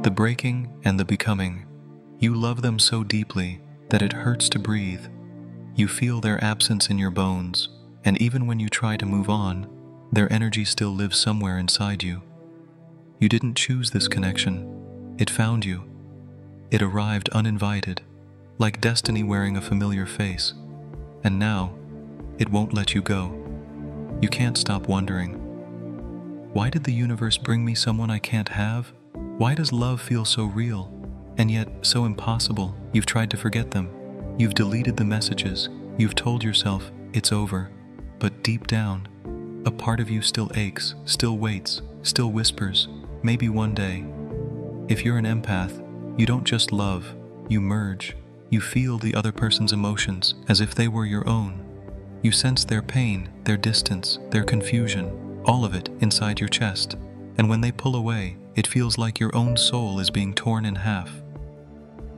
The breaking and the becoming. You love them so deeply that it hurts to breathe. You feel their absence in your bones, and even when you try to move on, their energy still lives somewhere inside you. You didn't choose this connection. It found you. It arrived uninvited, like destiny wearing a familiar face. And now, it won't let you go. You can't stop wondering, why did the universe bring me someone I can't have? Why does love feel so real, and yet so impossible? You've tried to forget them. You've deleted the messages. You've told yourself it's over. But deep down, a part of you still aches, still waits, still whispers, maybe one day. If you're an empath, you don't just love, you merge. You feel the other person's emotions as if they were your own. You sense their pain, their distance, their confusion, all of it inside your chest. And when they pull away, it feels like your own soul is being torn in half.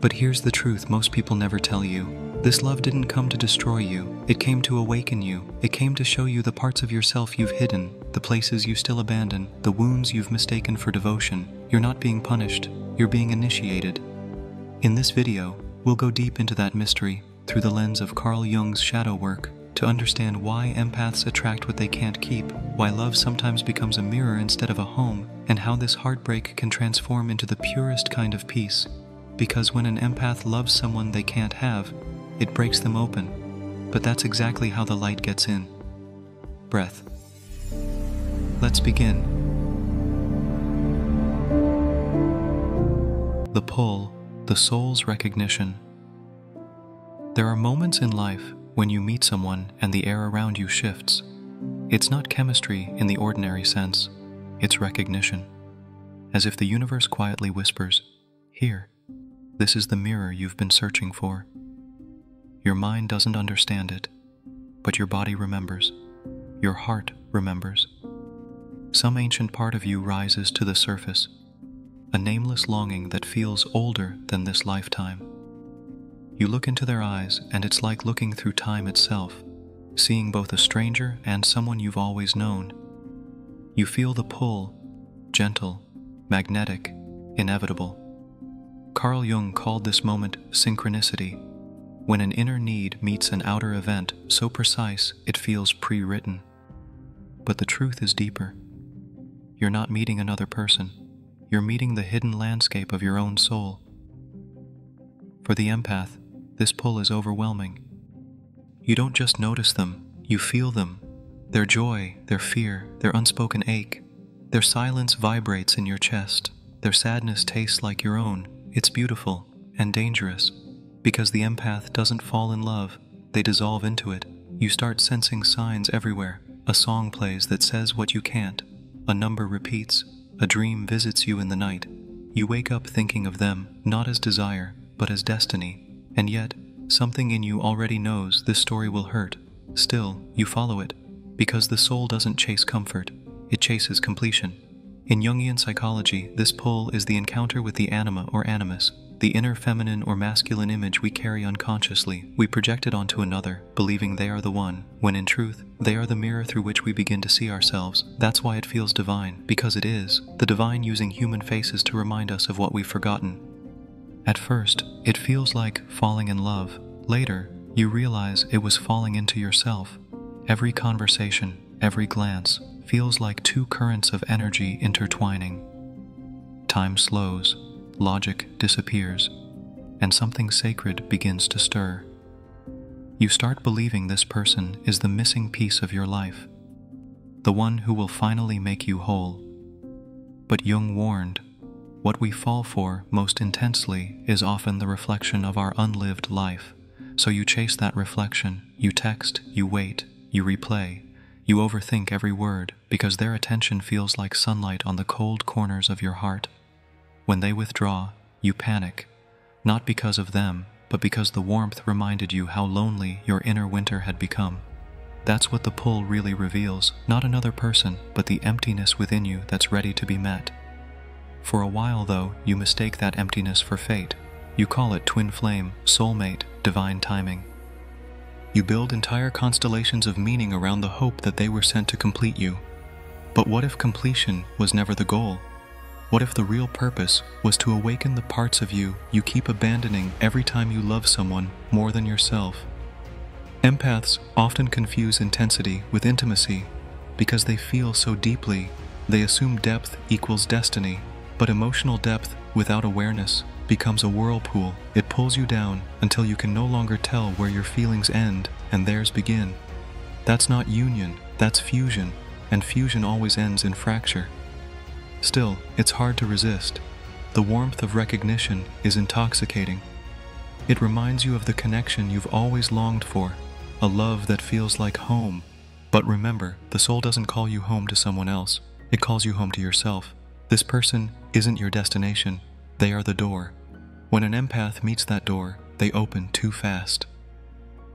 But here's the truth most people never tell you. This love didn't come to destroy you. It came to awaken you. It came to show you the parts of yourself you've hidden, the places you still abandon, the wounds you've mistaken for devotion. You're not being punished. You're being initiated. In this video, we'll go deep into that mystery through the lens of Carl Jung's shadow work to understand why empaths attract what they can't keep, why love sometimes becomes a mirror instead of a home, and how this heartbreak can transform into the purest kind of peace. Because when an empath loves someone they can't have, it breaks them open. But that's exactly how the light gets in. Breath. Let's begin. The pull, the soul's recognition. There are moments in life when you meet someone and the air around you shifts. It's not chemistry in the ordinary sense, it's recognition. As if the universe quietly whispers, "Here, this is the mirror you've been searching for." Your mind doesn't understand it, but your body remembers. Your heart remembers. Some ancient part of you rises to the surface, a nameless longing that feels older than this lifetime. You look into their eyes, and it's like looking through time itself, seeing both a stranger and someone you've always known. You feel the pull, gentle, magnetic, inevitable. Carl Jung called this moment synchronicity, when an inner need meets an outer event so precise it feels pre-written. But the truth is deeper. You're not meeting another person. You're meeting the hidden landscape of your own soul. For the empath, this pull is overwhelming. You don't just notice them, you feel them. Their joy, their fear, their unspoken ache. Their silence vibrates in your chest. Their sadness tastes like your own. It's beautiful and dangerous. Because the empath doesn't fall in love, they dissolve into it. You start sensing signs everywhere. A song plays that says what you can't. A number repeats. A dream visits you in the night. You wake up thinking of them, not as desire, but as destiny. And yet, something in you already knows this story will hurt. Still, you follow it, because the soul doesn't chase comfort, it chases completion. In Jungian psychology, this pull is the encounter with the anima or animus, the inner feminine or masculine image we carry unconsciously. We project it onto another, believing they are the one, when in truth, they are the mirror through which we begin to see ourselves. That's why it feels divine, because it is, the divine using human faces to remind us of what we've forgotten. At first, it feels like falling in love. Later, you realize it was falling into yourself. Every conversation, every glance, feels like two currents of energy intertwining. Time slows, logic disappears, and something sacred begins to stir. You start believing this person is the missing piece of your life, the one who will finally make you whole. But Jung warned, what we fall for most intensely is often the reflection of our unlived life. So you chase that reflection, you text, you wait, you replay, you overthink every word, because their attention feels like sunlight on the cold corners of your heart. When they withdraw, you panic, not because of them, but because the warmth reminded you how lonely your inner winter had become. That's what the pull really reveals, not another person, but the emptiness within you that's ready to be met. For a while, though, you mistake that emptiness for fate. You call it twin flame, soulmate, divine timing. You build entire constellations of meaning around the hope that they were sent to complete you. But what if completion was never the goal? What if the real purpose was to awaken the parts of you you keep abandoning every time you love someone more than yourself? Empaths often confuse intensity with intimacy because they feel so deeply. They assume depth equals destiny, but emotional depth without awareness becomes a whirlpool. It pulls you down until you can no longer tell where your feelings end and theirs begin. That's not union, that's fusion, and fusion always ends in fracture. Still, it's hard to resist. The warmth of recognition is intoxicating. It reminds you of the connection you've always longed for, a love that feels like home. But remember, the soul doesn't call you home to someone else. It calls you home to yourself. This person isn't your destination. They are the door. When an empath meets that door, they open too fast.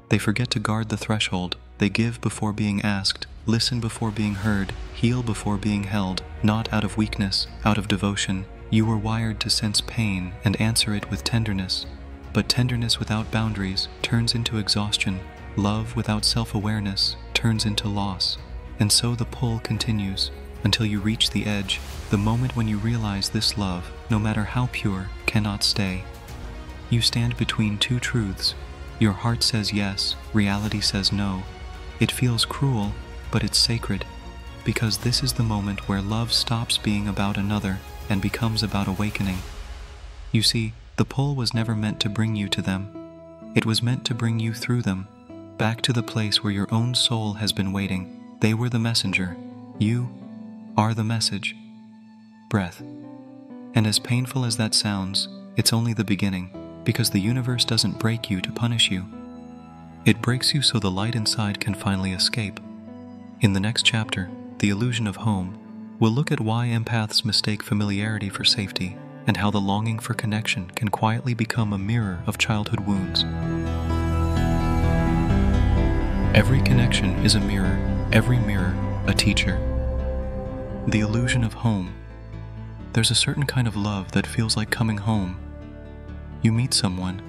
They forget to guard the threshold. They give before being asked, listen before being heard, heal before being held, not out of weakness, out of devotion. You were wired to sense pain and answer it with tenderness. But tenderness without boundaries turns into exhaustion. Love without self-awareness turns into loss. And so the pull continues until you reach the edge, the moment when you realize this love, no matter how pure, cannot stay. You stand between two truths. Your heart says yes, reality says no. It feels cruel, but it's sacred, because this is the moment where love stops being about another and becomes about awakening. You see, the pull was never meant to bring you to them. It was meant to bring you through them, back to the place where your own soul has been waiting. They were the messenger. You are the message. Breath. And as painful as that sounds, it's only the beginning, because the universe doesn't break you to punish you. It breaks you so the light inside can finally escape. In the next chapter, The Illusion of Home, we'll look at why empaths mistake familiarity for safety and how the longing for connection can quietly become a mirror of childhood wounds. Every connection is a mirror, every mirror a teacher. The illusion of home. There's a certain kind of love that feels like coming home. You meet someone,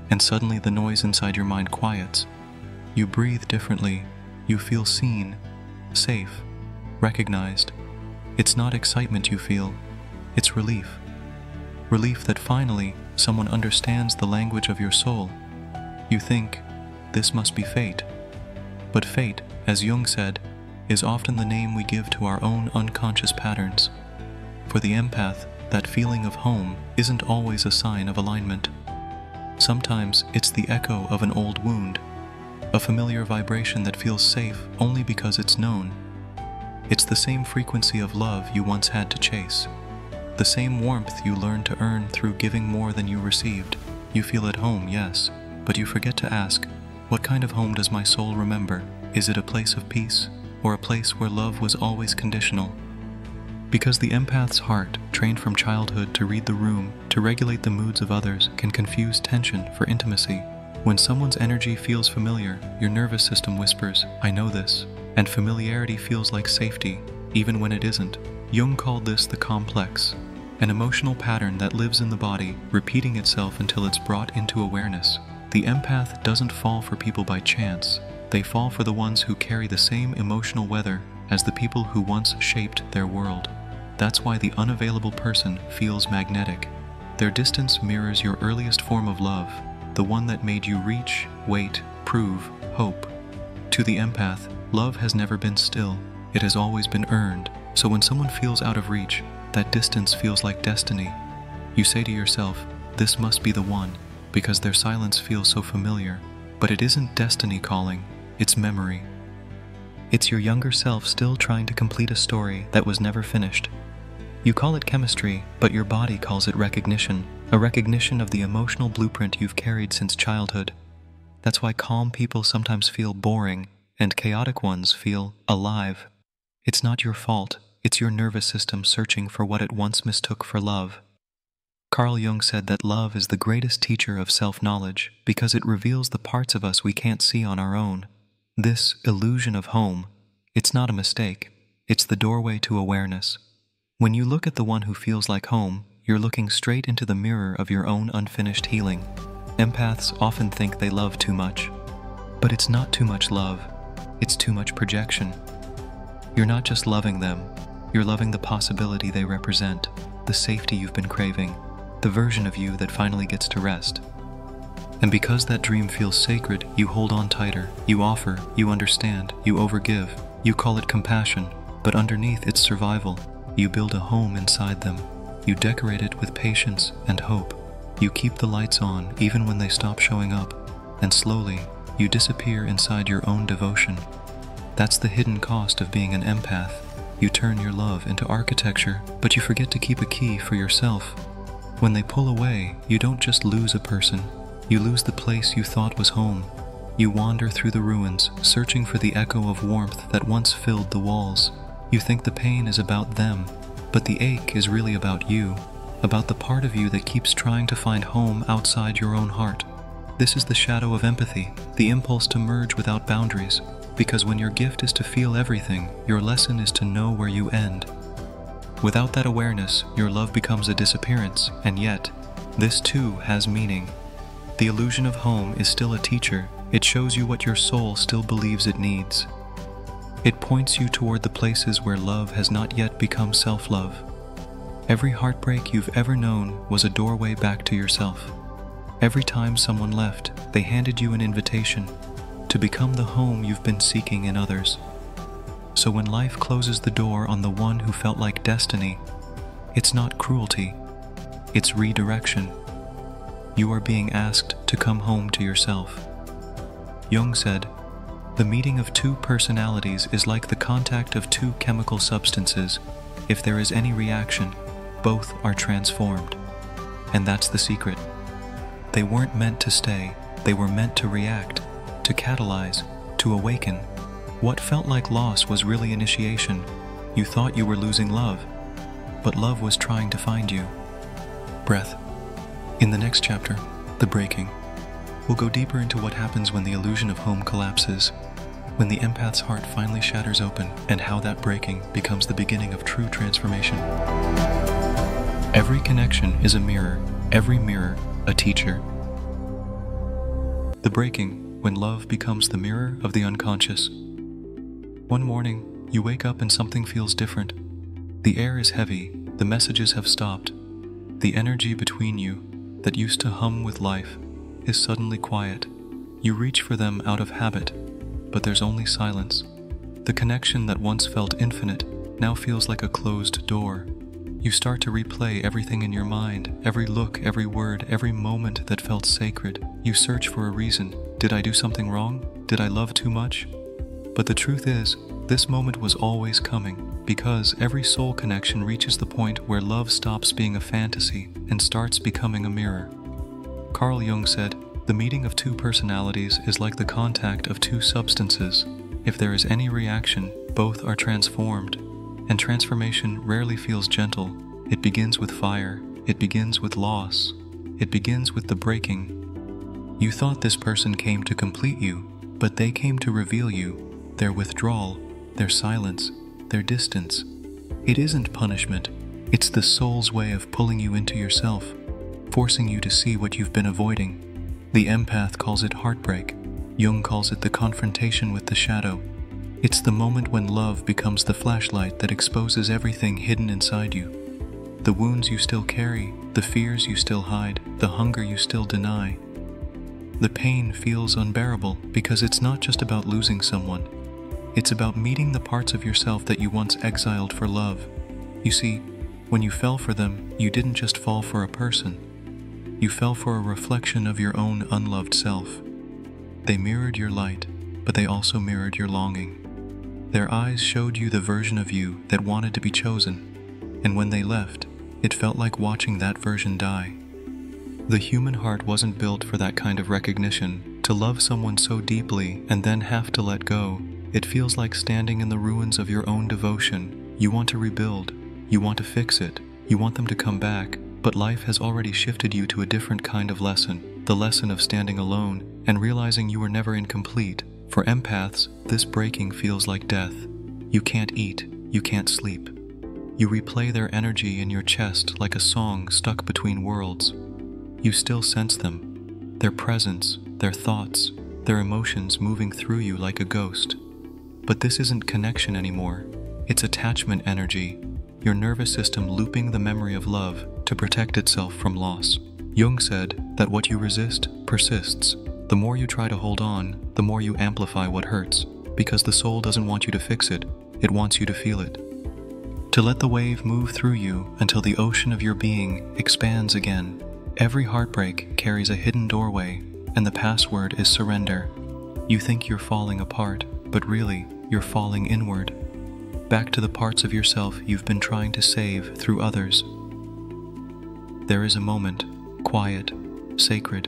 and suddenly the noise inside your mind quiets. You breathe differently. You feel seen, safe, recognized. It's not excitement you feel, it's relief. Relief that finally someone understands the language of your soul. You think, this must be fate. But fate, as Jung said, is often the name we give to our own unconscious patterns. For the empath, that feeling of home isn't always a sign of alignment. Sometimes it's the echo of an old wound, a familiar vibration that feels safe only because it's known. It's the same frequency of love you once had to chase, the same warmth you learned to earn through giving more than you received. You feel at home, yes, but you forget to ask, what kind of home does my soul remember? Is it a place of peace, or a place where love was always conditional? Because the empath's heart, trained from childhood to read the room, to regulate the moods of others, can confuse tension for intimacy. When someone's energy feels familiar, your nervous system whispers, I know this, and familiarity feels like safety, even when it isn't. Jung called this the complex, an emotional pattern that lives in the body, repeating itself until it's brought into awareness. The empath doesn't fall for people by chance. They fall for the ones who carry the same emotional weather as the people who once shaped their world. That's why the unavailable person feels magnetic. Their distance mirrors your earliest form of love, the one that made you reach, wait, prove, hope. To the empath, love has never been still. It has always been earned. So when someone feels out of reach, that distance feels like destiny. You say to yourself, this must be the one, because their silence feels so familiar. But it isn't destiny calling, it's memory. It's your younger self still trying to complete a story that was never finished. You call it chemistry, but your body calls it recognition, a recognition of the emotional blueprint you've carried since childhood. That's why calm people sometimes feel boring, and chaotic ones feel alive. It's not your fault, it's your nervous system searching for what it once mistook for love. Carl Jung said that love is the greatest teacher of self-knowledge because it reveals the parts of us we can't see on our own. This illusion of home, it's not a mistake, it's the doorway to awareness. When you look at the one who feels like home, you're looking straight into the mirror of your own unfinished healing. Empaths often think they love too much, but it's not too much love, it's too much projection. You're not just loving them, you're loving the possibility they represent. the safety you've been craving, the version of you that finally gets to rest. And because that dream feels sacred, you hold on tighter, you offer, you understand, you overgive, you call it compassion, but underneath it's survival. You build a home inside them. You decorate it with patience and hope. You keep the lights on even when they stop showing up, and slowly, you disappear inside your own devotion. That's the hidden cost of being an empath. You turn your love into architecture, but you forget to keep a key for yourself. When they pull away, you don't just lose a person, you lose the place you thought was home. You wander through the ruins, searching for the echo of warmth that once filled the walls. You think the pain is about them, but the ache is really about you, about the part of you that keeps trying to find home outside your own heart. This is the shadow of empathy, the impulse to merge without boundaries, because when your gift is to feel everything, your lesson is to know where you end. Without that awareness, your love becomes a disappearance, and yet, this too has meaning. The illusion of home is still a teacher. It shows you what your soul still believes it needs. It points you toward the places where love has not yet become self-love. Every heartbreak you've ever known was a doorway back to yourself. Every time someone left, they handed you an invitation to become the home you've been seeking in others. So when life closes the door on the one who felt like destiny, it's not cruelty, it's redirection. You are being asked to come home to yourself. Jung said, "The meeting of two personalities is like the contact of two chemical substances. If there is any reaction, both are transformed." And that's the secret. They weren't meant to stay, they were meant to react, to catalyze, to awaken. What felt like loss was really initiation. You thought you were losing love, but love was trying to find you. Breath. In the next chapter, The Breaking, we'll go deeper into what happens when the illusion of home collapses, when the empath's heart finally shatters open, and how that breaking becomes the beginning of true transformation. Every connection is a mirror, every mirror a teacher. The breaking, when love becomes the mirror of the unconscious. One morning, you wake up and something feels different. The air is heavy, the messages have stopped. The energy between you, that used to hum with life, is suddenly quiet. You reach for them out of habit, but there's only silence. The connection that once felt infinite now feels like a closed door. You start to replay everything in your mind, every look, every word, every moment that felt sacred. You search for a reason. Did I do something wrong? Did I love too much? But the truth is, this moment was always coming, because every soul connection reaches the point where love stops being a fantasy and starts becoming a mirror. Carl Jung said, "The meeting of two personalities is like the contact of two substances. If there is any reaction, both are transformed." And transformation rarely feels gentle. It begins with fire. It begins with loss. It begins with the breaking. You thought this person came to complete you, but they came to reveal you, their withdrawal, their silence, their distance. It isn't punishment. It's the soul's way of pulling you into yourself, forcing you to see what you've been avoiding. The empath calls it heartbreak. Jung calls it the confrontation with the shadow. It's the moment when love becomes the flashlight that exposes everything hidden inside you. The wounds you still carry, the fears you still hide, the hunger you still deny. The pain feels unbearable because it's not just about losing someone. It's about meeting the parts of yourself that you once exiled for love. You see, when you fell for them, you didn't just fall for a person. You fell for a reflection of your own unloved self. They mirrored your light, but they also mirrored your longing. Their eyes showed you the version of you that wanted to be chosen, and when they left, it felt like watching that version die. The human heart wasn't built for that kind of recognition. To love someone so deeply and then have to let go, it feels like standing in the ruins of your own devotion. You want to rebuild, you want to fix it, you want them to come back, but life has already shifted you to a different kind of lesson, the lesson of standing alone and realizing you were never incomplete. For empaths, this breaking feels like death. You can't eat, you can't sleep. You replay their energy in your chest like a song stuck between worlds. You still sense them, their presence, their thoughts, their emotions moving through you like a ghost. But this isn't connection anymore. It's attachment energy. your nervous system looping the memory of love to protect itself from loss. Jung said that what you resist persists. The more you try to hold on, the more you amplify what hurts, because the soul doesn't want you to fix it, it wants you to feel it. To let the wave move through you until the ocean of your being expands again. Every heartbreak carries a hidden doorway, and the password is surrender. You think you're falling apart, but really, you're falling inward, back to the parts of yourself you've been trying to save through others. There is a moment, quiet, sacred,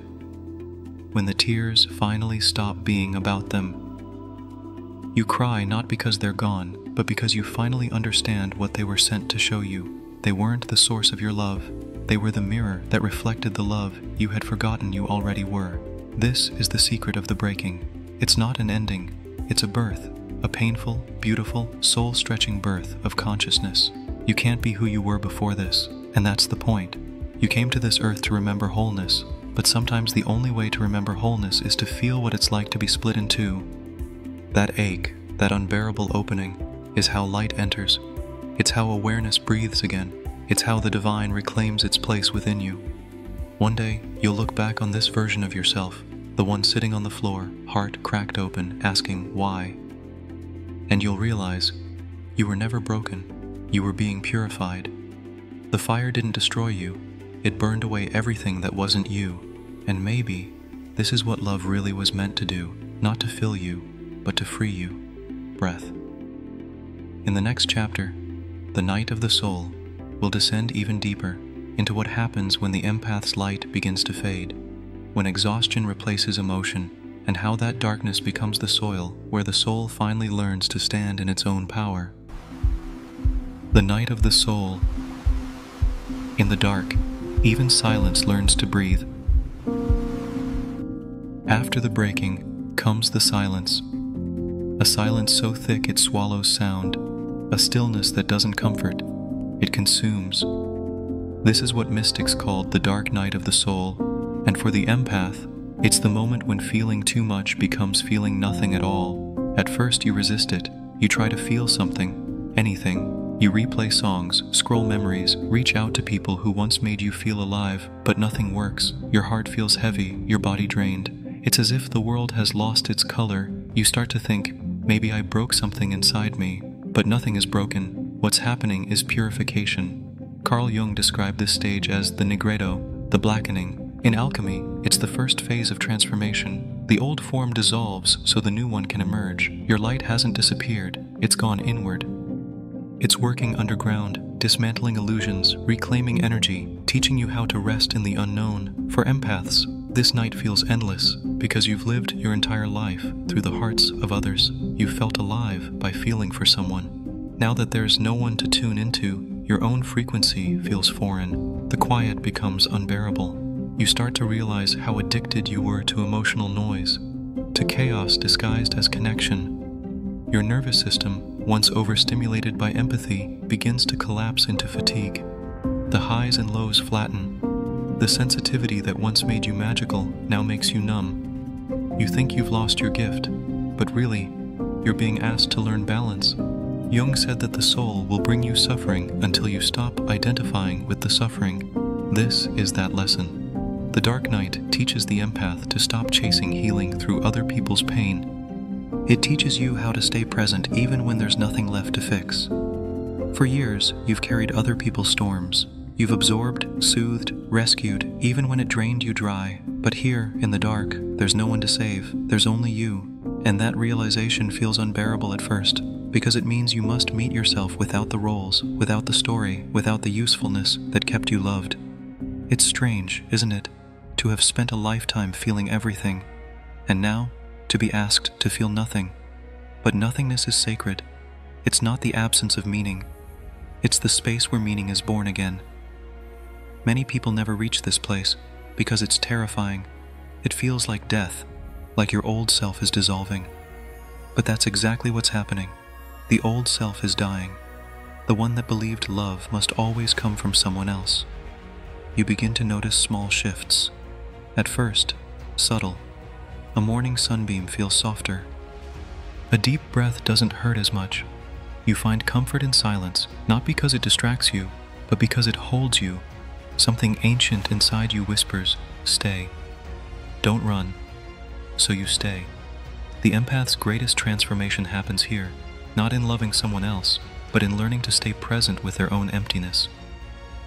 when the tears finally stop being about them. You cry not because they're gone, but because you finally understand what they were sent to show you. They weren't the source of your love. They were the mirror that reflected the love you had forgotten you already were. This is the secret of the breaking. It's not an ending, it's a birth, a painful, beautiful, soul-stretching birth of consciousness. You can't be who you were before this, and that's the point. You came to this earth to remember wholeness, but sometimes the only way to remember wholeness is to feel what it's like to be split in two. That ache, that unbearable opening, is how light enters. It's how awareness breathes again. It's how the divine reclaims its place within you. One day, you'll look back on this version of yourself, the one sitting on the floor, heart cracked open, asking why. And you'll realize, you were never broken. You were being purified. The fire didn't destroy you. It burned away everything that wasn't you. And maybe, this is what love really was meant to do, not to fill you, but to free you. Breath. In the next chapter, the night of the soul, we'll descend even deeper into what happens when the empath's light begins to fade, when exhaustion replaces emotion, and how that darkness becomes the soil where the soul finally learns to stand in its own power. The night of the soul. In the dark, even silence learns to breathe. After the breaking comes the silence, a silence so thick it swallows sound, a stillness that doesn't comfort, it consumes. This is what mystics called the dark night of the soul, and for the empath, it's the moment when feeling too much becomes feeling nothing at all. At first you resist it, you try to feel something, anything. You replay songs, scroll memories, reach out to people who once made you feel alive, but nothing works. Your heart feels heavy, your body drained. It's as if the world has lost its color. You start to think, maybe I broke something inside me, but nothing is broken. What's happening is purification. Carl Jung described this stage as the nigredo, the blackening. In alchemy, it's the first phase of transformation. The old form dissolves so the new one can emerge. Your light hasn't disappeared, it's gone inward. It's working underground, dismantling illusions, reclaiming energy, teaching you how to rest in the unknown. For empaths, this night feels endless because you've lived your entire life through the hearts of others. You've felt alive by feeling for someone. Now that there's no one to tune into, your own frequency feels foreign. The quiet becomes unbearable. You start to realize how addicted you were to emotional noise, to chaos disguised as connection. Your nervous system, once overstimulated by empathy, begins to collapse into fatigue. The highs and lows flatten. The sensitivity that once made you magical now makes you numb. You think you've lost your gift, but really, you're being asked to learn balance. Jung said that the soul will bring you suffering until you stop identifying with the suffering. This is that lesson. The dark night teaches the empath to stop chasing healing through other people's pain. It teaches you how to stay present even when there's nothing left to fix. For years, you've carried other people's storms. You've absorbed, soothed, rescued, even when it drained you dry. But here, in the dark, there's no one to save. There's only you. And that realization feels unbearable at first, because it means you must meet yourself without the roles, without the story, without the usefulness that kept you loved. It's strange, isn't it, to have spent a lifetime feeling everything, and now, to be asked to feel nothing. But nothingness is sacred. It's not the absence of meaning. It's the space where meaning is born again. Many people never reach this place because it's terrifying. It feels like death, like your old self is dissolving. But that's exactly what's happening. The old self is dying. The one that believed love must always come from someone else. You begin to notice small shifts. At first, subtle. A morning sunbeam feels softer. A deep breath doesn't hurt as much. You find comfort in silence, not because it distracts you, but because it holds you. Something ancient inside you whispers, "Stay. Don't run." So you stay. The empath's greatest transformation happens here, not in loving someone else, but in learning to stay present with their own emptiness.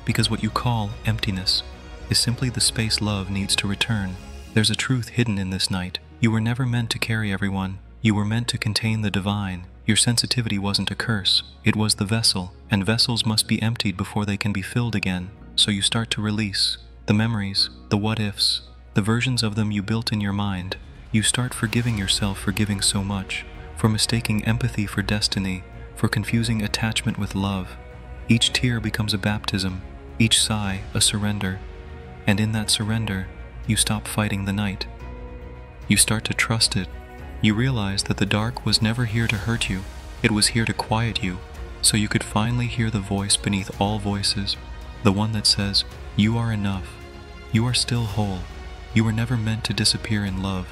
Because what you call emptiness is simply the space love needs to return. There's a truth hidden in this night. You were never meant to carry everyone. You were meant to contain the divine. Your sensitivity wasn't a curse. It was the vessel, and vessels must be emptied before they can be filled again. So you start to release the memories, the what-ifs, the versions of them you built in your mind. You start forgiving yourself for giving so much, for mistaking empathy for destiny, for confusing attachment with love. Each tear becomes a baptism, each sigh a surrender, and in that surrender, you stop fighting the night. You start to trust it. You realize that the dark was never here to hurt you, it was here to quiet you, so you could finally hear the voice beneath all voices, the one that says, "You are enough. You are still whole. You were never meant to disappear in love."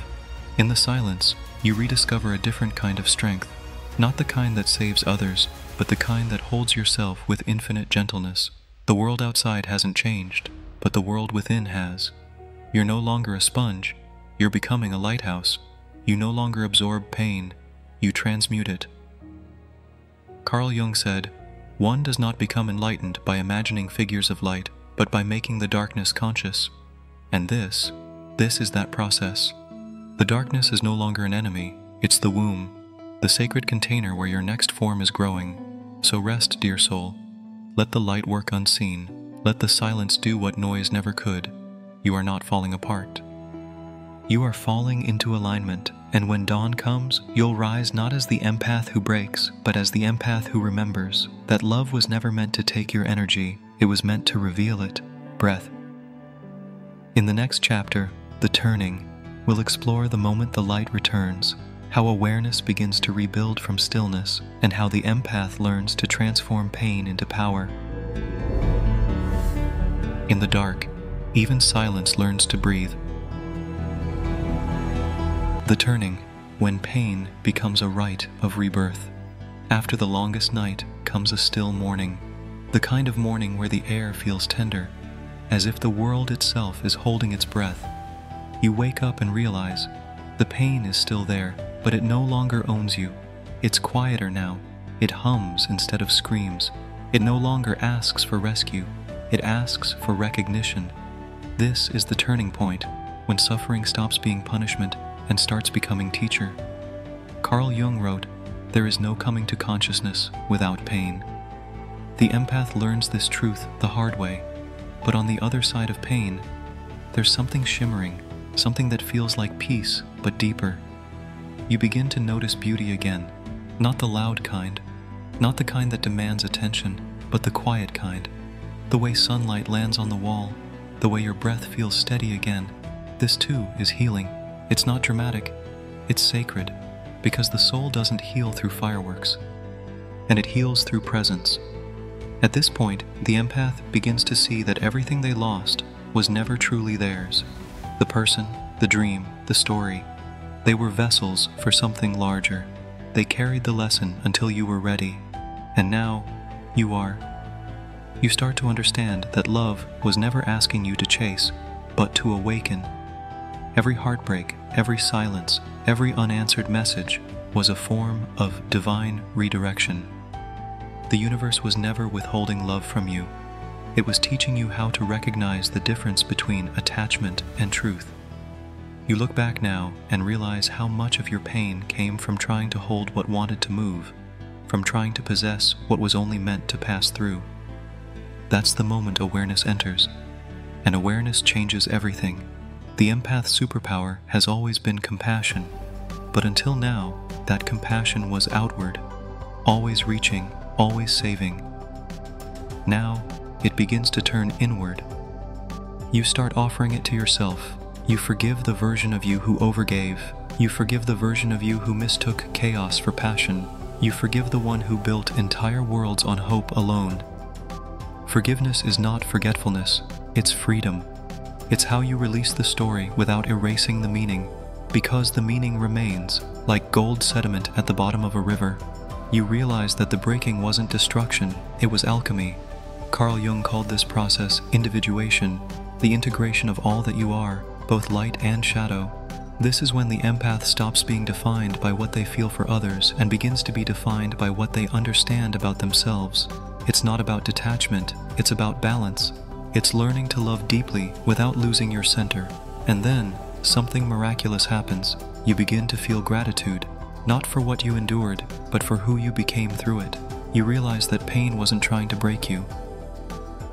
In the silence, you rediscover a different kind of strength, not the kind that saves others, but the kind that holds yourself with infinite gentleness. The world outside hasn't changed, but the world within has. You're no longer a sponge, you're becoming a lighthouse. You no longer absorb pain, you transmute it. Carl Jung said, "One does not become enlightened by imagining figures of light, but by making the darkness conscious." And this is that process. The darkness is no longer an enemy, it's the womb, the sacred container where your next form is growing. So rest, dear soul. Let the light work unseen. Let the silence do what noise never could. You are not falling apart. You are falling into alignment, and when dawn comes, you'll rise not as the empath who breaks, but as the empath who remembers that love was never meant to take your energy, it was meant to reveal it. Breath. In the next chapter, The Turning, we'll explore the moment the light returns, how awareness begins to rebuild from stillness, and how the empath learns to transform pain into power. In the dark, even silence learns to breathe. The Turning, when pain becomes a rite of rebirth. After the longest night comes a still morning, the kind of morning where the air feels tender, as if the world itself is holding its breath. You wake up and realize the pain is still there, but it no longer owns you. It's quieter now. It hums instead of screams. It no longer asks for rescue. It asks for recognition. This is the turning point, when suffering stops being punishment and starts becoming teacher. Carl Jung wrote, "There is no coming to consciousness without pain." The empath learns this truth the hard way, but on the other side of pain, there's something shimmering, something that feels like peace, but deeper. You begin to notice beauty again, not the loud kind, not the kind that demands attention, but the quiet kind. The way sunlight lands on the wall, the way your breath feels steady again. This too is healing. It's not dramatic, it's sacred, because the soul doesn't heal through fireworks, and it heals through presence. At this point, the empath begins to see that everything they lost was never truly theirs. The person, the dream, the story, they were vessels for something larger. They carried the lesson until you were ready, and now you are. You start to understand that love was never asking you to chase, but to awaken. Every heartbreak, every silence, every unanswered message was a form of divine redirection. The universe was never withholding love from you. It was teaching you how to recognize the difference between attachment and truth. You look back now and realize how much of your pain came from trying to hold what wanted to move, from trying to possess what was only meant to pass through. That's the moment awareness enters, and awareness changes everything. The empath's superpower has always been compassion, but until now, that compassion was outward, always reaching, always saving. Now, it begins to turn inward. You start offering it to yourself. You forgive the version of you who overgave. You forgive the version of you who mistook chaos for passion. You forgive the one who built entire worlds on hope alone. Forgiveness is not forgetfulness, it's freedom. It's how you release the story without erasing the meaning, because the meaning remains, like gold sediment at the bottom of a river. You realize that the breaking wasn't destruction, it was alchemy. Carl Jung called this process individuation, the integration of all that you are, both light and shadow. This is when the empath stops being defined by what they feel for others and begins to be defined by what they understand about themselves. It's not about detachment, it's about balance. It's learning to love deeply without losing your center. And then, something miraculous happens. You begin to feel gratitude, not for what you endured, but for who you became through it. You realize that pain wasn't trying to break you.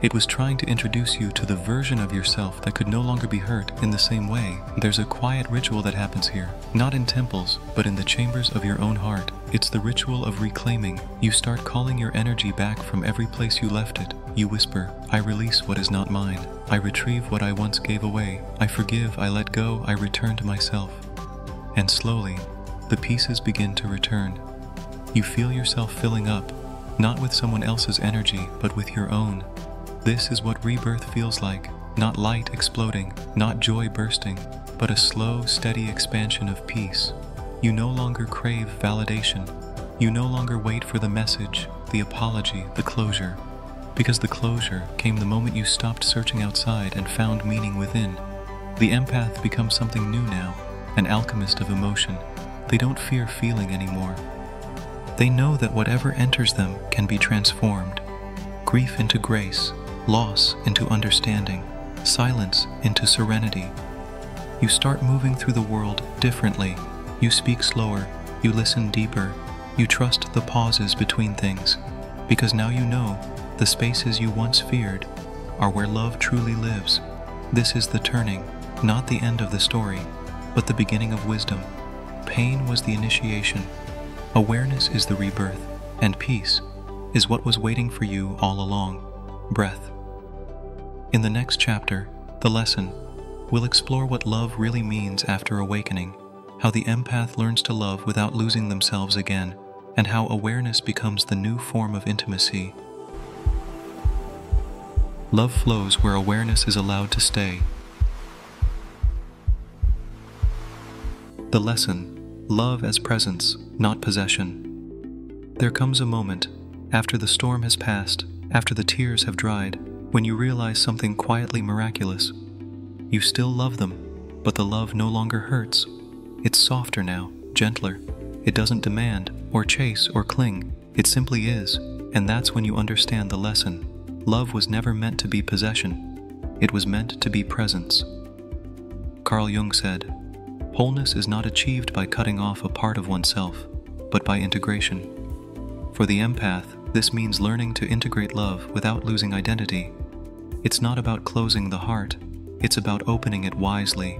It was trying to introduce you to the version of yourself that could no longer be hurt in the same way. There's a quiet ritual that happens here, not in temples, but in the chambers of your own heart. It's the ritual of reclaiming. You start calling your energy back from every place you left it. You whisper, I release what is not mine. I retrieve what I once gave away. I forgive, I let go, I return to myself. And slowly, the pieces begin to return. You feel yourself filling up, not with someone else's energy, but with your own. This is what rebirth feels like. Not light exploding, not joy bursting, but a slow, steady expansion of peace. You no longer crave validation. You no longer wait for the message, the apology, the closure. Because the closure came the moment you stopped searching outside and found meaning within. The empath becomes something new now, an alchemist of emotion. They don't fear feeling anymore. They know that whatever enters them can be transformed. Grief into grace, loss into understanding, silence into serenity. You start moving through the world differently. You speak slower, you listen deeper, you trust the pauses between things, because now you know the spaces you once feared are where love truly lives. This is the turning, not the end of the story, but the beginning of wisdom. Pain was the initiation, awareness is the rebirth, and peace is what was waiting for you all along. Breath. In the next chapter, The Lesson, we'll explore what love really means after awakening, how the empath learns to love without losing themselves again, and how awareness becomes the new form of intimacy. Love flows where awareness is allowed to stay. The lesson: love as presence, not possession. There comes a moment, after the storm has passed, after the tears have dried, when you realize something quietly miraculous. You still love them, but the love no longer hurts. It's softer now, gentler. It doesn't demand, or chase, or cling. It simply is, and that's when you understand the lesson. Love was never meant to be possession. It was meant to be presence. Carl Jung said, "Wholeness is not achieved by cutting off a part of oneself, but by integration." For the empath, this means learning to integrate love without losing identity. It's not about closing the heart, it's about opening it wisely.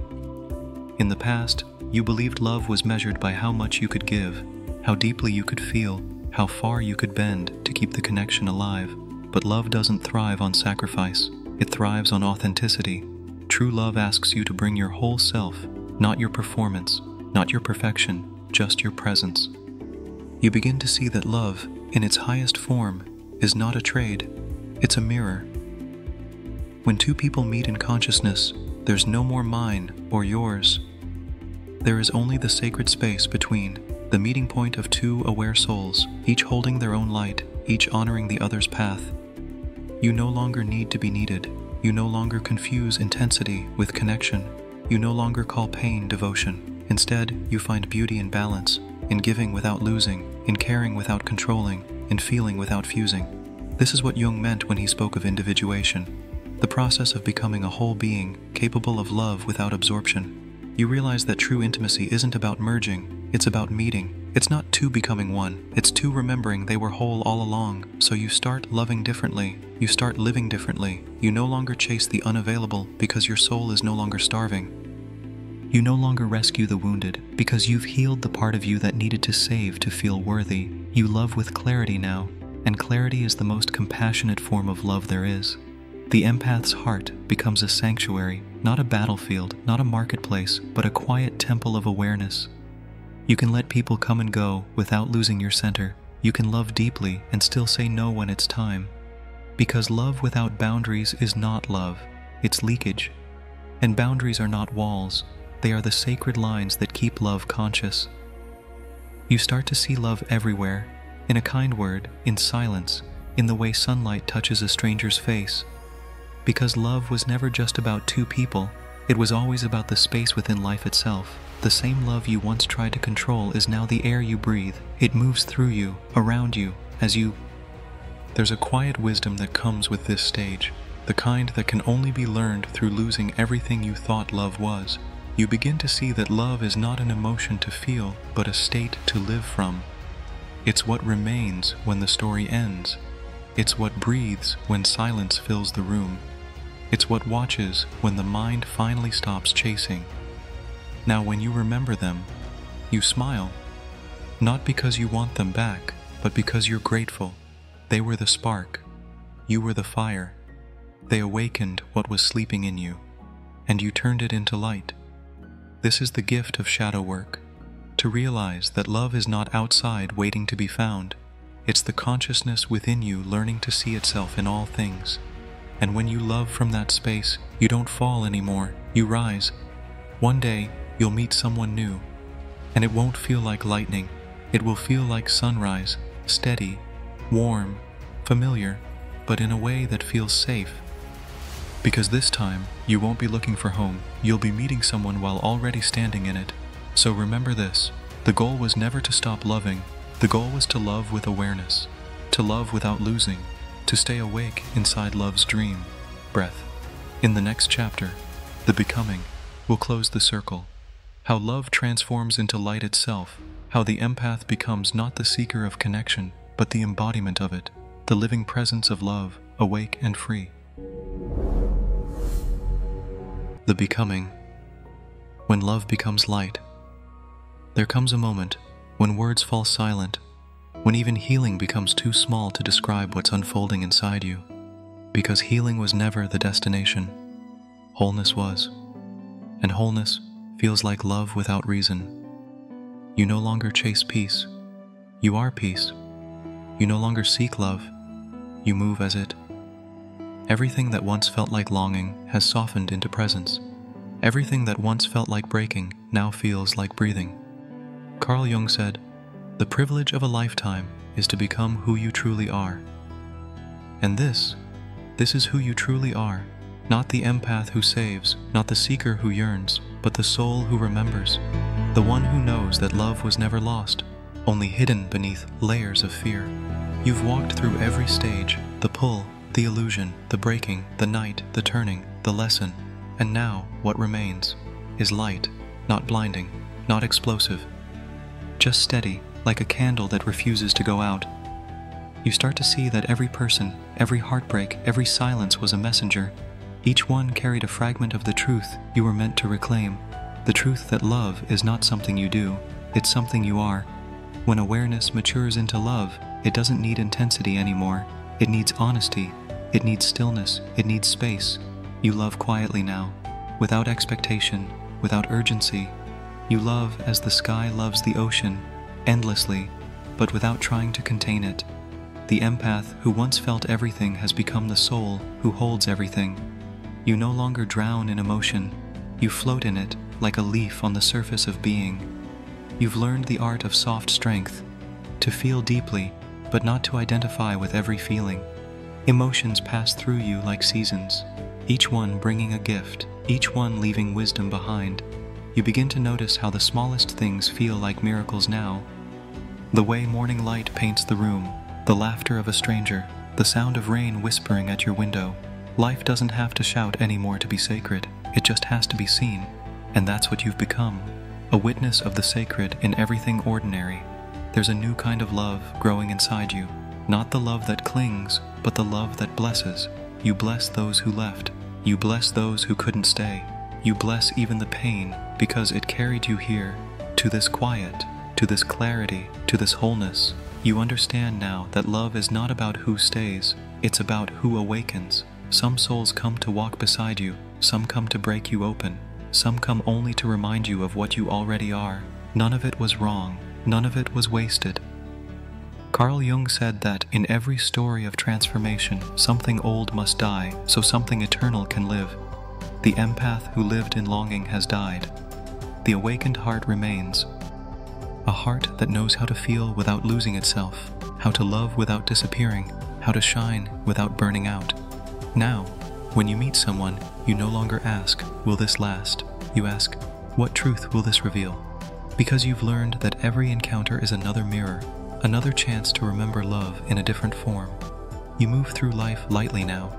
In the past, you believed love was measured by how much you could give, how deeply you could feel, how far you could bend to keep the connection alive. But love doesn't thrive on sacrifice, it thrives on authenticity. True love asks you to bring your whole self, not your performance, not your perfection, just your presence. You begin to see that love, in its highest form, is not a trade, it's a mirror. When two people meet in consciousness, there's no more mine or yours. There is only the sacred space between, the meeting point of two aware souls, each holding their own light, each honoring the other's path. You no longer need to be needed. You no longer confuse intensity with connection. You no longer call pain devotion. Instead, you find beauty in balance, in giving without losing, in caring without controlling, in feeling without fusing. This is what Jung meant when he spoke of individuation, the process of becoming a whole being, capable of love without absorption. You realize that true intimacy isn't about merging, it's about meeting. It's not two becoming one, it's two remembering they were whole all along. So you start loving differently, you start living differently. You no longer chase the unavailable because your soul is no longer starving. You no longer rescue the wounded because you've healed the part of you that needed to save to feel worthy. You love with clarity now, and clarity is the most compassionate form of love there is. The empath's heart becomes a sanctuary, not a battlefield, not a marketplace, but a quiet temple of awareness. You can let people come and go without losing your center. You can love deeply and still say no when it's time. Because love without boundaries is not love, it's leakage. And boundaries are not walls, they are the sacred lines that keep love conscious. You start to see love everywhere, in a kind word, in silence, in the way sunlight touches a stranger's face. Because love was never just about two people, it was always about the space within life itself. The same love you once tried to control is now the air you breathe. It moves through you, around you, as you... There's a quiet wisdom that comes with this stage, the kind that can only be learned through losing everything you thought love was. You begin to see that love is not an emotion to feel, but a state to live from. It's what remains when the story ends. It's what breathes when silence fills the room. It's what watches when the mind finally stops chasing. Now when you remember them, you smile. Not because you want them back, but because you're grateful. They were the spark. You were the fire. They awakened what was sleeping in you, and you turned it into light. This is the gift of shadow work, to realize that love is not outside waiting to be found. It's the consciousness within you learning to see itself in all things. And when you love from that space, you don't fall anymore, you rise. One day, you'll meet someone new, and it won't feel like lightning. It will feel like sunrise, steady, warm, familiar, but in a way that feels safe. Because this time, you won't be looking for home, you'll be meeting someone while already standing in it. So remember this, the goal was never to stop loving, the goal was to love with awareness, to love without losing, to stay awake inside love's dream, breath. In the next chapter, The Becoming, we'll close the circle. How love transforms into light itself, how the empath becomes not the seeker of connection, but the embodiment of it, the living presence of love, awake and free. The Becoming. When love becomes light. There comes a moment when words fall silent, when even healing becomes too small to describe what's unfolding inside you. Because healing was never the destination. Wholeness was. And wholeness feels like love without reason. You no longer chase peace. You are peace. You no longer seek love. You move as it. Everything that once felt like longing has softened into presence. Everything that once felt like breaking now feels like breathing. Carl Jung said, "The privilege of a lifetime is to become who you truly are." And this is who you truly are. Not the empath who saves, not the seeker who yearns, but the soul who remembers. The one who knows that love was never lost, only hidden beneath layers of fear. You've walked through every stage, the pull, the illusion, the breaking, the night, the turning, the lesson. And now, what remains is light, not blinding, not explosive. Just steady, like a candle that refuses to go out. You start to see that every person, every heartbreak, every silence was a messenger. Each one carried a fragment of the truth you were meant to reclaim. The truth that love is not something you do, it's something you are. When awareness matures into love, it doesn't need intensity anymore. It needs honesty, it needs stillness, it needs space. You love quietly now, without expectation, without urgency. You love as the sky loves the ocean, endlessly, but without trying to contain it. The empath who once felt everything has become the soul who holds everything. You no longer drown in emotion, you float in it like a leaf on the surface of being. You've learned the art of soft strength, to feel deeply, but not to identify with every feeling. Emotions pass through you like seasons, each one bringing a gift, each one leaving wisdom behind. You begin to notice how the smallest things feel like miracles now. The way morning light paints the room, the laughter of a stranger, the sound of rain whispering at your window. Life doesn't have to shout anymore to be sacred, it just has to be seen. And that's what you've become, a witness of the sacred in everything ordinary. There's a new kind of love growing inside you, not the love that clings, but the love that blesses. You bless those who left, you bless those who couldn't stay. You bless even the pain because it carried you here, to this quiet, to this clarity, to this wholeness. You understand now that love is not about who stays, it's about who awakens. Some souls come to walk beside you, some come to break you open, some come only to remind you of what you already are. None of it was wrong, none of it was wasted. Carl Jung said that in every story of transformation, something old must die so something eternal can live. The empath who lived in longing has died. The awakened heart remains. A heart that knows how to feel without losing itself, how to love without disappearing, how to shine without burning out. Now, when you meet someone, you no longer ask, will this last? You ask, what truth will this reveal? Because you've learned that every encounter is another mirror, another chance to remember love in a different form. You move through life lightly now,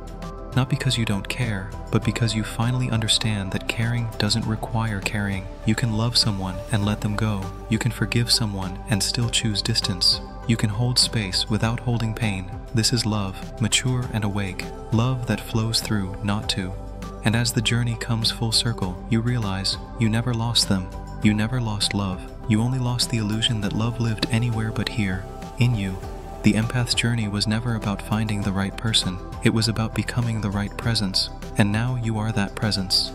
not because you don't care, but because you finally understand that caring doesn't require carrying. You can love someone and let them go. You can forgive someone and still choose distance. You can hold space without holding pain. This is love, mature and awake. Love that flows through, not to. And as the journey comes full circle, you realize you never lost them. You never lost love. You only lost the illusion that love lived anywhere but here, in you. The empath's journey was never about finding the right person. It was about becoming the right presence. And now you are that presence.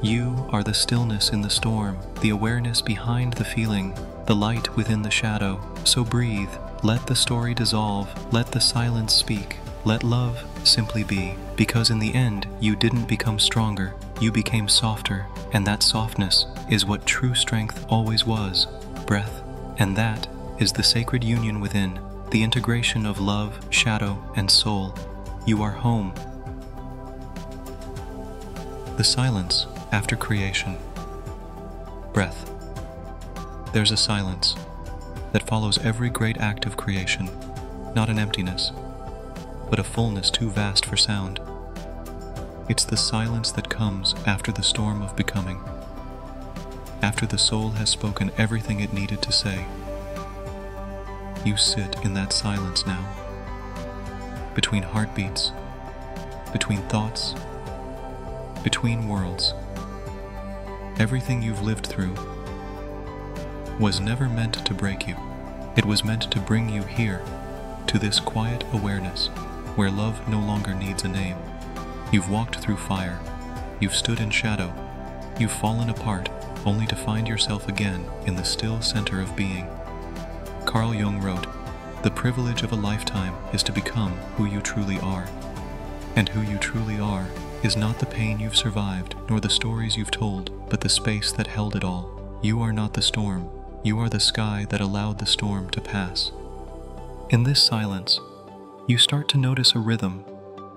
You are the stillness in the storm, the awareness behind the feeling, the light within the shadow. So breathe, let the story dissolve, let the silence speak, let love simply be. Because in the end, you didn't become stronger, you became softer, and that softness is what true strength always was, breath. And that is the sacred union within, the integration of love, shadow, and soul. You are home. The silence after creation. Breath. There's a silence that follows every great act of creation, not an emptiness, but a fullness too vast for sound. It's the silence that comes after the storm of becoming, after the soul has spoken everything it needed to say. You sit in that silence now, between heartbeats, between thoughts, between worlds. Everything you've lived through was never meant to break you. It was meant to bring you here, to this quiet awareness, where love no longer needs a name. You've walked through fire, you've stood in shadow, you've fallen apart, only to find yourself again in the still center of being. Carl Jung wrote, "The privilege of a lifetime is to become who you truly are." And who you truly are is not the pain you've survived, nor the stories you've told, but the space that held it all. You are not the storm, you are the sky that allowed the storm to pass. In this silence, you start to notice a rhythm,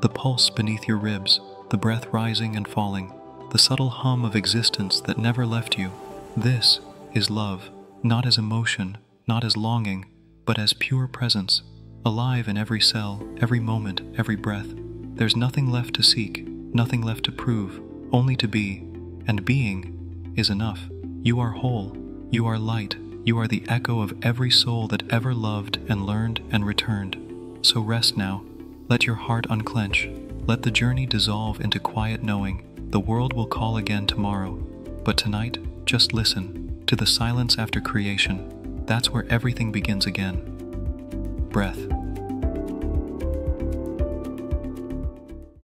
the pulse beneath your ribs, the breath rising and falling, the subtle hum of existence that never left you. This is love, not as emotion, not as longing, but as pure presence, alive in every cell, every moment, every breath. There's nothing left to seek, nothing left to prove, only to be, and being is enough. You are whole, you are light, you are the echo of every soul that ever loved and learned and returned. So rest now, let your heart unclench, let the journey dissolve into quiet knowing. The world will call again tomorrow, but tonight, just listen to the silence after creation. That's where everything begins again. Breath.